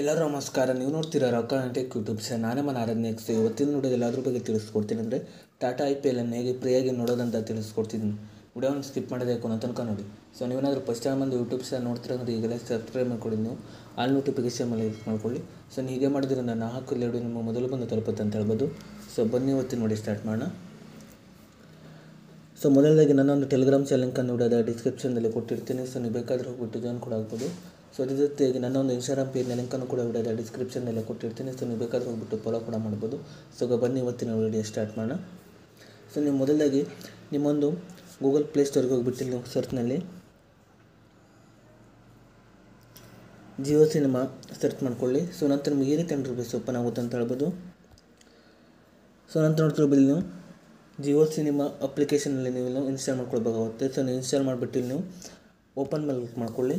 ಎಲ್ಲರೂ ನಮಸ್ಕಾರ. ನೀವು ನೋಡ್ತೀರಾ ರಾಕ್ ಟೆಕ್ ಯೂಟ್ಯೂಬ್ ಚಾನಲ್. ನಾನೇ ಮನ ಆರಾಧನೆಕ್ಸ್. ಇವತ್ತಿನ ನೋಡೋದು ಎಲ್ಲದ್ರ ಬಗ್ಗೆ ತಿಳಿಸ್ಕೊಡ್ತೀನಿ. ಅಂದರೆ ಟಾಟಾ IPL ಅನ್ನು ಹೇಗೆ ಫ್ರೀಯಾಗಿ ನೋಡೋದಂತ ತಿಳಿಸ್ಕೊಡ್ತೀನಿ. ವಿಡಿಯೋವನ್ನು ಸ್ಕಿಪ್ ಮಾಡೋದೇ ಕೊನೆ ತನಕ ನೋಡಿ. ಸೊ ನೀವೇನಾದರೂ ಫಸ್ಟ್ ಟೈಮ್ ಬಂದು ಯೂಟ್ಯೂಬ್ ಚಾನಲ್ ನೋಡ್ತೀರಾ ಅಂದರೆ ಈಗಲೇ ಸಬ್ಸ್ಕ್ರೈಬ್ ಮಾಡ್ಕೊಳ್ಳಿ. ನೀವು ಆಲ್ ನೋಟಿಫಿಕೇಶನ್ ಮೇಲೆ ಕ್ಲಿಕ್ ಮಾಡ್ಕೊಳ್ಳಿ. ಸೊ ನೀವು ಹೀಗೆ ಮಾಡಿದ್ರಿಂದ ನಾನು ಹಾಕಿಲ್ಲ ವಿಡಿಯೋ ನಿಮ್ಮ ಮೊದಲು ಬಂದು ತಲುಪುತ್ತೆ ಅಂತ ಹೇಳ್ಬೋದು. ಸೊ ಬನ್ನಿ ಇವತ್ತಿನ ನೋಡಿ ಸ್ಟಾರ್ಟ್ ಮಾಡೋಣ. ಸೊ ಮೊದಲದಾಗಿ ನನ್ನೊಂದು ಟೆಲಿಗ್ರಾಮ್ ಚಾನಲ್ ಲಿಂಕನ್ನು ನೋಡೋದ ಡಿಸ್ಕ್ರಿಪ್ಷನ್ನಲ್ಲಿ ಕೊಟ್ಟಿರ್ತೀನಿ. ಸೊ ನೀವು ಬೇಕಾದರೂ ಹೋಗ್ಬಿಟ್ಟು ಜಾಯ್ನ್ ಕೂಡ ಆಗ್ಬೋದು. ಸೊ ಅದೇ ಜೊತೆಗೆ ನನ್ನೊಂದು ಇನ್ಸ್ಟಾಗ್ರಾಮ್ ಪೇಜ್ನ ಲಿಂಕನ್ನು ಕೂಡ ವಿಡಿಯೋದ ಡಿಸ್ಕ್ರಿಪ್ಷನ್ನಲ್ಲಿ ಕೊಟ್ಟಿರ್ತೀನಿ. ಸೊ ನೀವು ಬೇಕಾದರೂ ಹೋಗ್ಬಿಟ್ಟು ಫಾಲೋ ಕೂಡ ಮಾಡ್ಬೋದು. ಸೊ ಬನ್ನಿ ಇವತ್ತಿನ ವಿಡಿಯೋ ಸ್ಟಾರ್ಟ್ ಮಾಡೋಣ. ಸೊ ನೀವು ಮೊದಲಾಗಿ ನಿಮ್ಮೊಂದು ಗೂಗಲ್ ಪ್ಲೇಸ್ಟೋರ್ಗೆ ಹೋಗ್ಬಿಟ್ಟು ನೀವು ಸರ್ಚ್ನಲ್ಲಿ ಜಿಯೋ ಸಿನಿಮಾ ಸರ್ಚ್ ಮಾಡ್ಕೊಳ್ಳಿ. ಸೊ ನಂತರ ನಿಮಗೆ ಈ ರೀತಿ ಇಂಟರ್ಫೇಸ್ ಓಪನ್ ಆಗುತ್ತೆ ಅಂತ ಹೇಳ್ಬೋದು. ಸೊ ನಂತರ ನೋಡ್ತಿರ್ಬೋದು ನೀವು ಜಿಯೋ ಸಿನಿಮಾ ಅಪ್ಲಿಕೇಶನಲ್ಲಿ ನೀವು ಇನ್ಸ್ಟಾಲ್ ಮಾಡ್ಕೊಳ್ಬೇಕಾಗುತ್ತೆ. ಸೊ ನೀವು ಇನ್ಸ್ಟಾಲ್ ಮಾಡಿಬಿಟ್ಟು ನೀವು ಓಪನ್ ಮೇಲೆ ಕ್ಲಿಕ್ ಮಾಡ್ಕೊಳ್ಳಿ.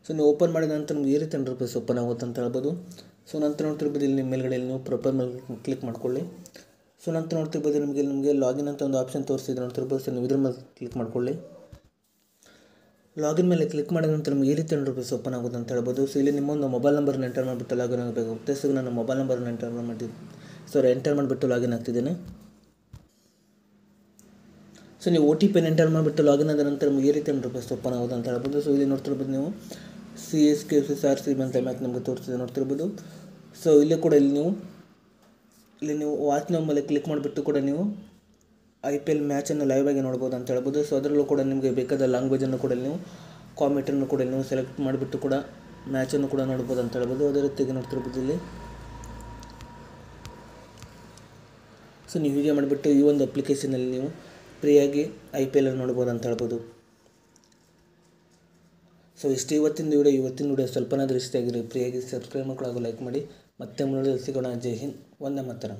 ಸೊ ನೀವು ಓಪನ್ ಮಾಡಿದ ನಂತರ ನಿಮ್ಗೆ ಈ ರೀತಿ ಇಂಟರ್ಫೇಸ್ ಓಪನ್ ಆಗುತ್ತೆ ಅಂತ ಹೇಳ್ಬೋದು. ಸೊ ನಂತರ ನೋಡ್ತಿರ್ಬೋದು ಇಲ್ಲಿ ಮೇಲ್ಗಡೆ ನೀವು ಪ್ರೊಫೈಲ್ ಮೇಲೆ ಕ್ಲಿಕ್ ಮಾಡ್ಕೊಳ್ಳಿ. ಸೊ ನಂತರ ನೋಡ್ತಿರ್ಬೋದು ನಿಮಗೆ ಲಾಗಿನ್ ಅಂತ ಒಂದು ಆಪ್ಷನ್ ತೋರಿಸಿದ್ರೆ ನೋಡ್ತಿರ್ಬೋದು. ಸೊ ನೀವು ಇದ್ರ ಮೇಲೆ ಕ್ಲಿಕ್ ಮಾಡ್ಕೊಳ್ಳಿ. ಲಾಗಿನ್ ಮೇಲೆ ಕ್ಲಿಕ್ ಮಾಡಿದ ನಂತರ ನಿಮಗೆ ಈ ರೀತಿ ಇಂಟರ್ಫೇಸ್ ಓಪನ್ ಆಗುತ್ತೆ ಅಂತ ಹೇಳ್ಬೋದು. ಸೊ ಇಲ್ಲಿ ನಿಮ್ಮೊಂದು ಮೊಬೈಲ್ ನಂಬರ್ನ ಎಂಟರ್ ಮಾಡಿಬಿಟ್ಟು ಲಾಗಿನ್ ಆಗಬೇಕಾಗುತ್ತೆ. ಸೊ ನಾನು ಮೊಬೈಲ್ ನಂಬರ್ನ ಎಂಟರ್ ಮಾಡಿಬಿಟ್ಟು ಲಾಗಿನ್ ಆಗ್ತಿದ್ದೇನೆ. ಸೊ ನೀವು OTP ಎಂಟರ್ ಮಾಡಿಬಿಟ್ಟು ಲಾಗಿನ್ ಆದ ನಂತರ ನಿಮಗೆ ಈ ರೀತಿ ಇಂಟರ್ಫೇಸ್ ಓಪನ್ ಆಗುತ್ತೆ ಅಂತ ಹೇಳ್ಬೋದು. ಸೊ ಇಲ್ಲಿ ನೋಡ್ತಿರ್ಬೋದು ನೀವು CSK SRCB ಅಂತ ಮ್ಯಾಚ್ ನಮಗೆ ತೋರಿಸ್ತಿದೆ ನೋಡ್ತಿರ್ಬೋದು. ಸೊ ಇಲ್ಲಿ ಕೂಡ ಇಲ್ಲಿ ನೀವು ವಾಚ್ ನೌ ಮೇಲೆ ಕ್ಲಿಕ್ ಮಾಡಿಬಿಟ್ಟು ಕೂಡ ನೀವು IPL ಮ್ಯಾಚನ್ನು ಲೈವ್ ಆಗಿ ನೋಡ್ಬೋದು ಅಂತ ಹೇಳ್ಬೋದು. ಸೊ ಅದರಲ್ಲೂ ಕೂಡ ನಿಮಗೆ ಬೇಕಾದ ಲ್ಯಾಂಗ್ವೇಜನ್ನು ಕೂಡ ನೀವು ಕಾಮೆಂಟನ್ನು ಕೂಡ ನೀವು ಸೆಲೆಕ್ಟ್ ಮಾಡಿಬಿಟ್ಟು ಕೂಡ ಮ್ಯಾಚನ್ನು ಕೂಡ ನೋಡ್ಬೋದು ಅಂತ ಹೇಳ್ಬೋದು. ಅದೇ ರೀತಿಯಾಗಿ ನೋಡ್ತಿರ್ಬೋದು ಇಲ್ಲಿ. ಸೊ ನೀವು ಹೀಗೆ ಮಾಡಿಬಿಟ್ಟು ಈ ಒಂದು ಅಪ್ಲಿಕೇಶನಲ್ಲಿ ನೀವು ಫ್ರೀಯಾಗಿ IPL ಅನ್ನು ನೋಡ್ಬೋದು ಅಂತ ಹೇಳ್ಬೋದು. ಸೊ ಇಷ್ಟು ಇವತ್ತಿನ ವಿಡಿಯೋ ಸ್ವಲ್ಪನಾದರೂ ಇಷ್ಟ ಆಗಿರಿ. ಫ್ರೀಯಾಗಿ ಸಬ್ಸ್ಕ್ರೈಬ್ ಮಾಡ್ಕೊಳ್ಳೋ ಲೈಕ್ ಮಾಡಿ. ಮತ್ತೆ ಮುಂದೆ ಸಿಗೋಣ. ಜೈ ಹಿಂದ್, ವಂದೇ ಮಾತರಂ.